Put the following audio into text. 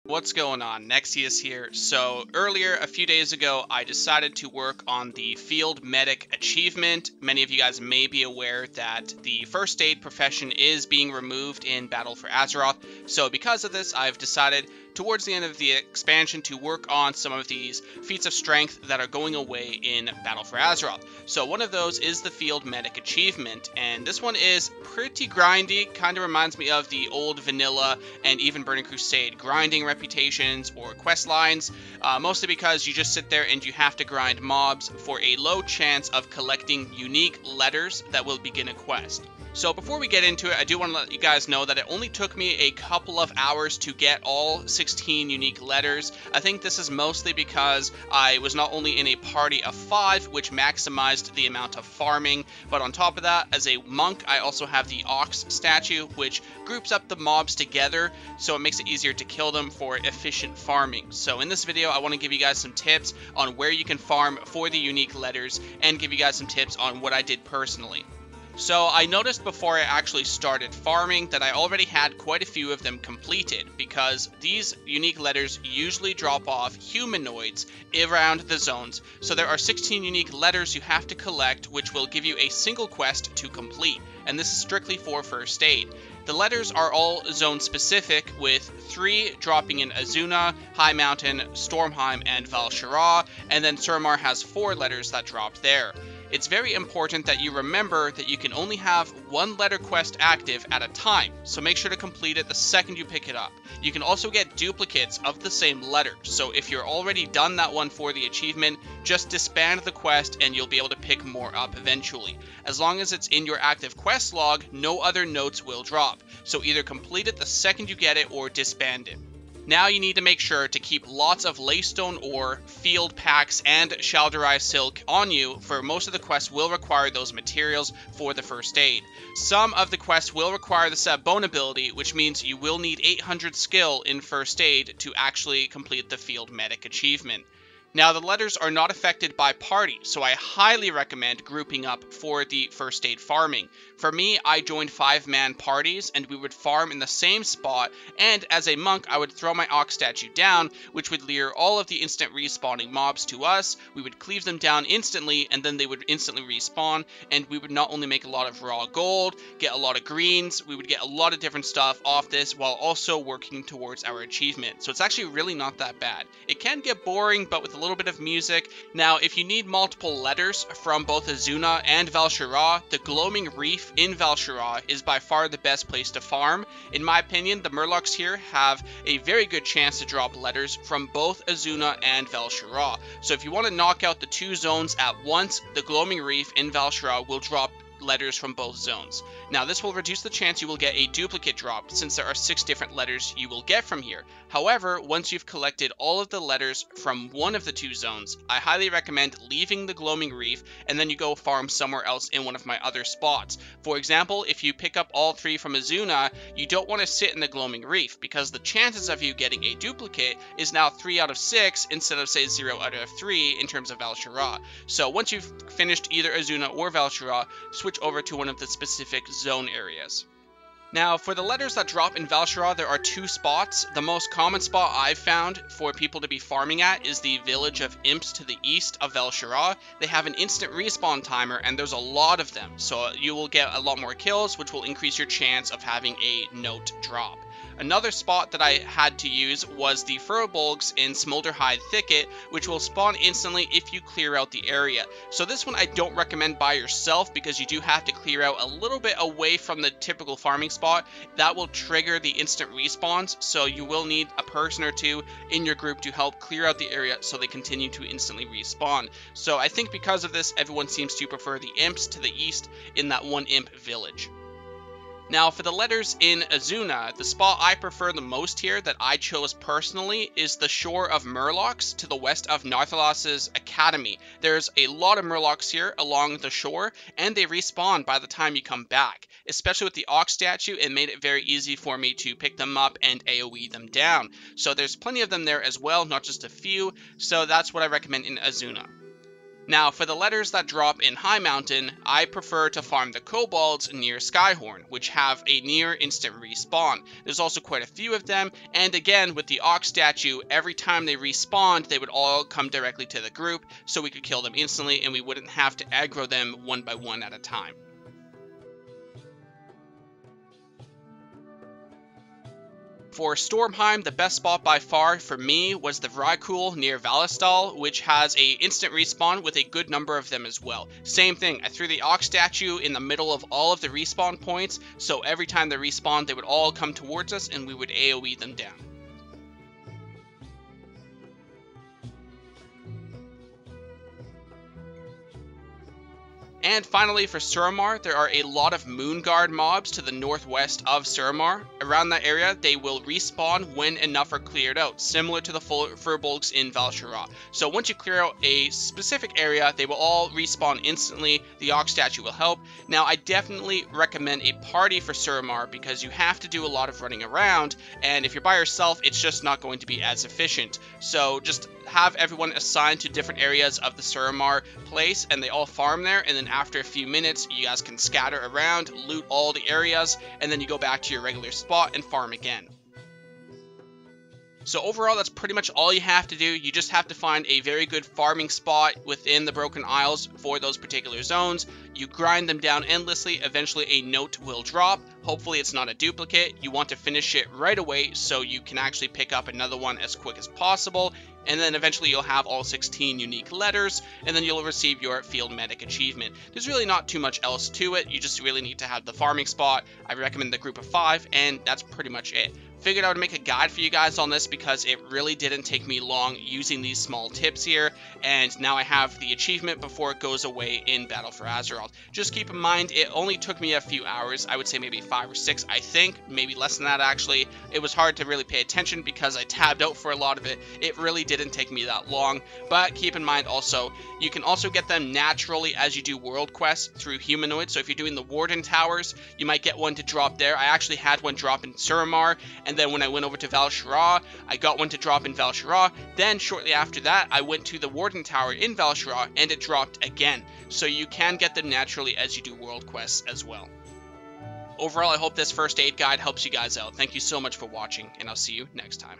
What's going on? Nexius here. So earlier, a few days ago, I decided to work on the Field Medic achievement. Many of you guys may be aware that the first aid profession is being removed in Battle for Azeroth. So because of this, I've decided towards the end of the expansion to work on some of these feats of strength that are going away in Battle for Azeroth. So one of those is the Field Medic achievement, and this one is pretty grindy, kind of reminds me of the old vanilla and even Burning Crusade grinding reputations or quest lines, mostly because you just sit there and you have to grind mobs for a low chance of collecting unique letters that will begin a quest. So before we get into it, I do want to let you guys know that it only took me a couple of hours to get all 16 unique letters. I think this is mostly because I was not only in a party of 5, which maximized the amount of farming, but on top of that, as a monk, I also have the Ox statue, which groups up the mobs together, so it makes it easier to kill them for efficient farming. So in this video, I want to give you guys some tips on where you can farm for the unique letters, and give you guys some tips on what I did personally. So I noticed before I actually started farming that I already had quite a few of them completed, because these unique letters usually drop off humanoids around the zones. So there are 16 unique letters you have to collect, which will give you a single quest to complete, and this is strictly for first aid. The letters are all zone specific, with 3 dropping in Asuna, High Mountain, Stormheim, and Val'sharah, and then Suramar has 4 letters that drop there. It's very important that you remember that you can only have 1 letter quest active at a time, so make sure to complete it the second you pick it up. You can also get duplicates of the same letter, so if you're already done that one for the achievement, just disband the quest and you'll be able to pick more up eventually. As long as it's in your active quest log, no other notes will drop, so either complete it the second you get it or disband it. Now you need to make sure to keep lots of Laystone ore, field packs, and Shal'dorei silk on you, for most of the quests will require those materials for the first aid. Some of the quests will require the set bone ability, which means you will need 800 skill in first aid to actually complete the Field Medic achievement. Now, the letters are not affected by party, so I highly recommend grouping up for the first aid farming. For me, I joined 5-man parties, and we would farm in the same spot, and as a monk, I would throw my Ox statue down, which would lure all of the instant respawning mobs to us. We would cleave them down instantly, and then they would instantly respawn, and we would not only make a lot of raw gold, get a lot of greens, we would get a lot of different stuff off this, while also working towards our achievement. So it's actually really not that bad. It can get boring, but with a little bit of music. Now, if you need multiple letters from both Asuna and Val'sharah, the Gloaming Reef in Val'sharah is by far the best place to farm. In my opinion, the Murlocs here have a very good chance to drop letters from both Asuna and Val'sharah. So if you want to knock out the 2 zones at once, the Gloaming Reef in Val'sharah will drop letters from both zones. Now, this will reduce the chance you will get a duplicate drop, since there are 6 different letters you will get from here. However, once you've collected all of the letters from one of the 2 zones, I highly recommend leaving the Gloaming Reef, and then you go farm somewhere else in one of my other spots. For example, if you pick up all 3 from Asuna, you don't want to sit in the Gloaming Reef, because the chances of you getting a duplicate is now 3 out of 6 instead of, say, 0 out of 3 in terms of Val'sharah. So once you've finished either Asuna or Val'sharah, switch over to one of the specific zone areas. Now, for the letters that drop in Val'sharah, there are 2 spots. The most common spot I've found for people to be farming at is the village of Imps to the east of Val'sharah. They have an instant respawn timer, and there's a lot of them, so you will get a lot more kills, which will increase your chance of having a note drop. Another spot that I had to use was the Furbolgs in Smolderhide Thicket, which will spawn instantly if you clear out the area. So this one I don't recommend by yourself, because you do have to clear out a little bit away from the typical farming spot. That will trigger the instant respawns, so you will need a person or 2 in your group to help clear out the area so they continue to instantly respawn. So I think because of this, everyone seems to prefer the Imps to the east in that 1 Imp village. Now, for the letters in Asuna, the spot I prefer the most here that I chose personally is the shore of Murlocs to the west of Narthalos' Academy. There's a lot of Murlocs here along the shore, and they respawn by the time you come back. Especially with the Ox statue, it made it very easy for me to pick them up and AoE them down. So there's plenty of them there as well, not just a few, so that's what I recommend in Asuna. Now, for the letters that drop in High Mountain, I prefer to farm the kobolds near Skyhorn, which have a near instant respawn. There's also quite a few of them, and again, with the Ox statue, every time they respawned, they would all come directly to the group, so we could kill them instantly, and we wouldn't have to aggro them one by one at a time. For Stormheim, the best spot by far for me was the Vrykul near Valistal, which has a instant respawn with a good number of them as well. Same thing, I threw the Ox statue in the middle of all of the respawn points, so every time they respawned, they would all come towards us and we would AoE them down. And finally, for Suramar, there are a lot of Moonguard mobs to the northwest of Suramar. Around that area, they will respawn when enough are cleared out, similar to the Furbolgs in Val-Shara. So once you clear out a specific area, they will all respawn instantly. The Ox statue will help. Now, I definitely recommend a party for Suramar because you have to do a lot of running around, and if you're by yourself, it's just not going to be as efficient. So just have everyone assigned to different areas of the Suramar place, and they all farm there, and then after a few minutes, you guys can scatter around, loot all the areas, and then you go back to your regular spot and farm again. So overall, that's pretty much all you have to do. You just have to find a very good farming spot within the Broken Isles for those particular zones. You grind them down endlessly. Eventually, a note will drop. Hopefully, it's not a duplicate. You want to finish it right away so you can actually pick up another one as quick as possible. And then eventually you'll have all 16 unique letters, and then you'll receive your Field Medic achievement. There's really not too much else to it. You just really need to have the farming spot. I recommend the group of 5, and that's pretty much it. Figured I would make a guide for you guys on this because it really didn't take me long using these small tips here, and now I have the achievement before it goes away in Battle for Azeroth. Just keep in mind, it only took me a few hours. I would say maybe 5 or 6, I think, maybe less than that actually. It was hard to really pay attention because I tabbed out for a lot of it. It really didn't take me that long, but keep in mind also, you can also get them naturally as you do world quests through humanoids. So if you're doing the Warden Towers, you might get one to drop there. I actually had one drop in Suramar, and then when I went over to Val-Shara, I got one to drop in Val-Shara. Then shortly after that, I went to the Warden Tower in Val-Shara, and it dropped again. So you can get them naturally as you do world quests as well. Overall, I hope this first aid guide helps you guys out. Thank you so much for watching, and I'll see you next time.